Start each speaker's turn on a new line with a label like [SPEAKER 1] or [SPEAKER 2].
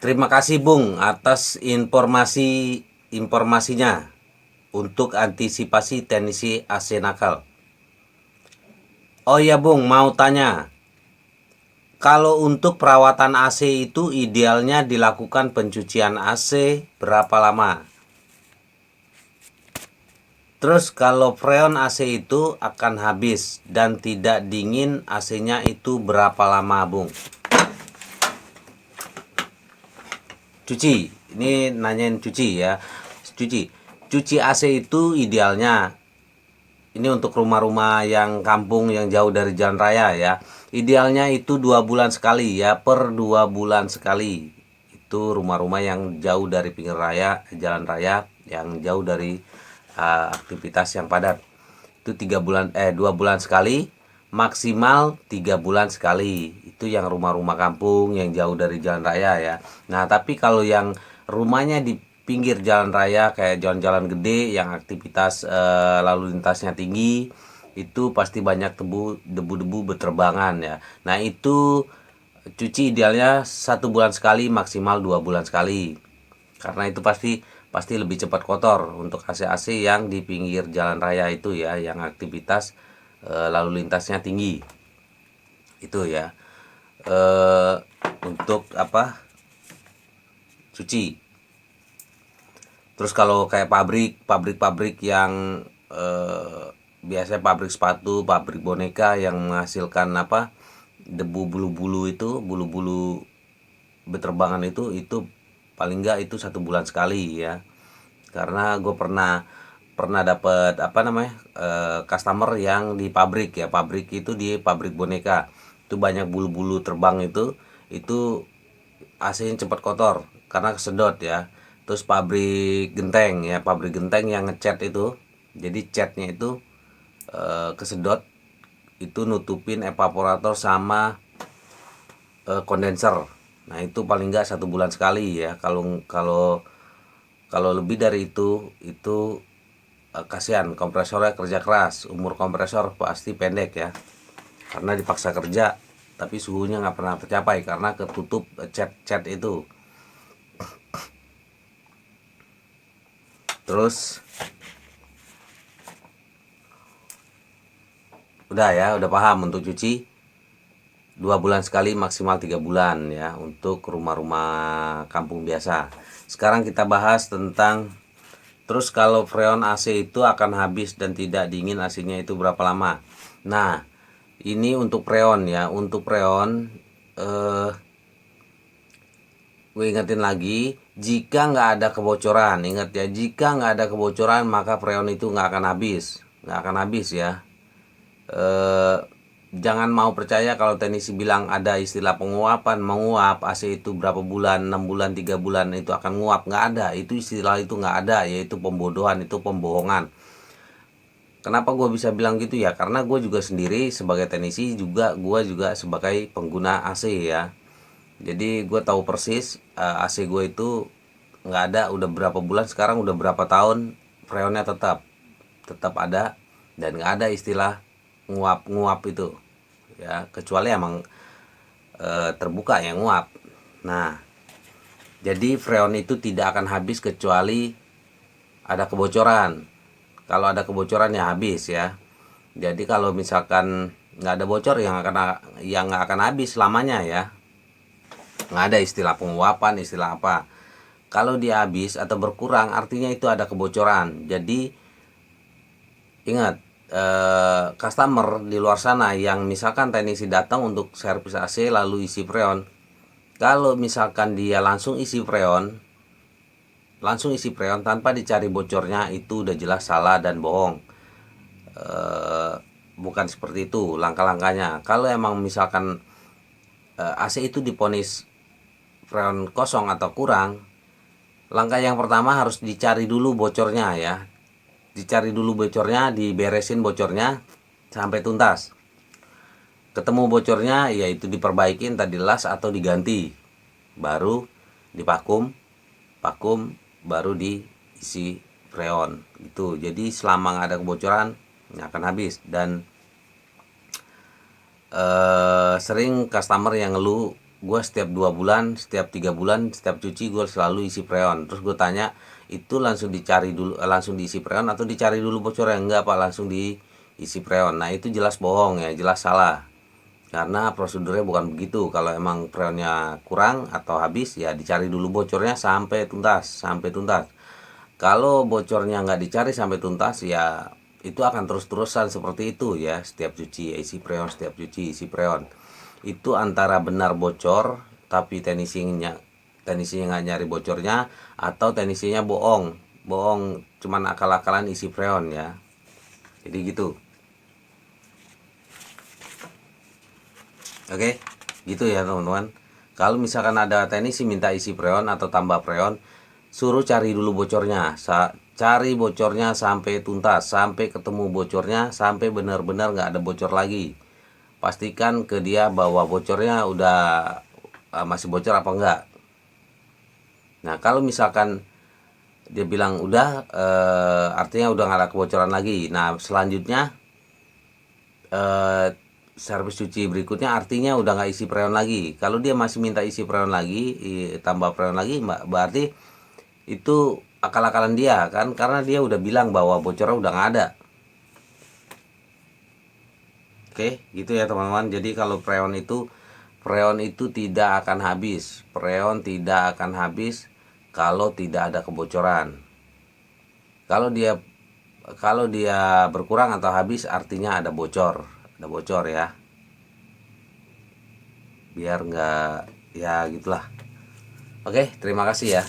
[SPEAKER 1] Terima kasih Bung atas informasinya untuk antisipasi teknisi AC nakal. Oh iya Bung, mau tanya. Kalau untuk perawatan AC itu idealnya dilakukan pencucian AC berapa lama? Terus kalau freon AC itu akan habis dan tidak dingin, AC-nya itu berapa lama Bung? Cuci, ini nanyain cuci ya. Cuci AC itu idealnya, ini untuk rumah-rumah yang kampung yang jauh dari jalan raya ya, idealnya itu 2 bulan sekali ya, per 2 bulan sekali. Itu rumah-rumah yang jauh dari pinggir raya, jalan raya, yang jauh dari aktivitas yang padat. Itu 2 bulan sekali, maksimal 3 bulan sekali. Itu yang rumah-rumah kampung yang jauh dari jalan raya ya. Nah tapi kalau yang rumahnya di pinggir jalan raya kayak jalan-jalan gede yang aktivitas lalu lintasnya tinggi, itu pasti banyak debu-debu berterbangan ya. Nah itu cuci idealnya 1 bulan sekali, maksimal 2 bulan sekali, karena itu pasti pasti lebih cepat kotor untuk AC-AC yang di pinggir jalan raya itu ya, yang aktivitas lalu lintasnya tinggi itu ya. eh, untuk apa, cuci. Terus kalau kayak pabrik yang biasanya pabrik sepatu, pabrik boneka yang menghasilkan apa, debu bulu-bulu itu, bulu-bulu beterbangan itu paling enggak itu 1 bulan sekali ya. Karena gue pernah pernah dapat apa namanya, customer yang di pabrik ya, pabrik itu di pabrik boneka itu banyak bulu-bulu terbang, itu AC-nya cepat kotor karena kesedot ya. Terus pabrik genteng yang ngecat itu, jadi catnya itu kesedot, itu nutupin evaporator sama kondenser. Nah itu paling nggak 1 bulan sekali ya. Kalau kalau lebih dari itu kasihan, kompresornya kerja keras, umur kompresor pasti pendek ya, karena dipaksa kerja tapi suhunya nggak pernah tercapai karena ketutup cat itu. Terus udah ya, udah paham untuk cuci 2 bulan sekali, maksimal 3 bulan ya untuk rumah-rumah kampung biasa. Sekarang kita bahas tentang, terus kalau freon AC itu akan habis dan tidak dingin, AC-nya itu berapa lama? Nah ini untuk freon ya, untuk freon gue ingetin lagi, jika nggak ada kebocoran, ingat ya, jika nggak ada kebocoran maka freon itu nggak akan habis ya. eh, Jangan mau percaya kalau teknisi bilang ada istilah penguapan, menguap AC itu berapa bulan, 6 bulan, 3 bulan itu akan nguap. Nggak ada, itu istilah itu nggak ada, yaitu pembodohan, itu pembohongan. Kenapa gue bisa bilang gitu ya, karena gue juga sendiri sebagai teknisi, juga gue juga sebagai pengguna AC ya. Jadi gue tahu persis AC gue itu nggak ada udah berapa bulan, sekarang udah berapa tahun freonnya tetap tetap ada, dan nggak ada istilah nguap-nguap itu ya, kecuali emang terbuka yang nguap. Nah jadi freon itu tidak akan habis kecuali ada kebocoran. Kalau ada kebocoran ya habis ya. Jadi kalau misalkan nggak ada bocor, yang nggak akan habis selamanya ya. Nggak ada istilah penguapan, istilah apa. Kalau dia habis atau berkurang artinya itu ada kebocoran. Jadi ingat, customer di luar sana yang misalkan teknisi datang untuk servis AC lalu isi freon, kalau misalkan dia langsung isi freon tanpa dicari bocornya, itu udah jelas salah dan bohong. Bukan seperti itu langkah-langkahnya. Kalau emang misalkan AC itu diponis freon kosong atau kurang, langkah yang pertama harus dicari dulu bocornya ya. Dicari dulu bocornya, diberesin bocornya sampai tuntas. Ketemu bocornya, yaitu diperbaikin, tadi las atau diganti. Baru vakum baru diisi freon. Gitu. Jadi selama nggak ada kebocoran, nggak akan habis. Dan sering customer yang ngeluh gue setiap 2 bulan, setiap 3 bulan, setiap cuci gue selalu isi freon. Terus gue tanya, itu langsung dicari dulu, langsung diisi freon atau dicari dulu bocornya? Enggak pak, langsung diisi freon. Nah itu jelas bohong ya, jelas salah. Karena prosedurnya bukan begitu. Kalau emang freonnya kurang atau habis, ya dicari dulu bocornya sampai tuntas, sampai tuntas. Kalau bocornya nggak dicari sampai tuntas, ya itu akan terus-terusan seperti itu ya. Setiap cuci isi freon, setiap cuci isi freon. Itu antara benar bocor tapi teknisinya nggak nyari bocornya, atau teknisinya bohong, bohong cuman akal-akalan isi freon ya. Jadi gitu. Oke, gitu ya teman-teman. Kalau misalkan ada teknisi minta isi freon atau tambah freon, suruh cari dulu bocornya. Cari bocornya sampai tuntas, sampai ketemu bocornya, sampai benar-benar nggak ada bocor lagi. Pastikan ke dia bahwa bocornya udah masih bocor apa enggak. Nah, kalau misalkan dia bilang udah, artinya udah nggak ada kebocoran lagi. Nah, selanjutnya eh, servis cuci berikutnya artinya udah nggak isi freon lagi. Kalau dia masih minta isi freon lagi, tambah freon lagi, berarti itu akal-akalan dia kan, karena dia udah bilang bahwa bocornya udah nggak ada. Oke, gitu ya teman-teman. Jadi kalau freon itu tidak akan habis. Freon tidak akan habis kalau tidak ada kebocoran. Kalau dia kalau dia berkurang atau habis artinya ada bocor ya. Biar nggak, ya gitulah. Oke, terima kasih ya.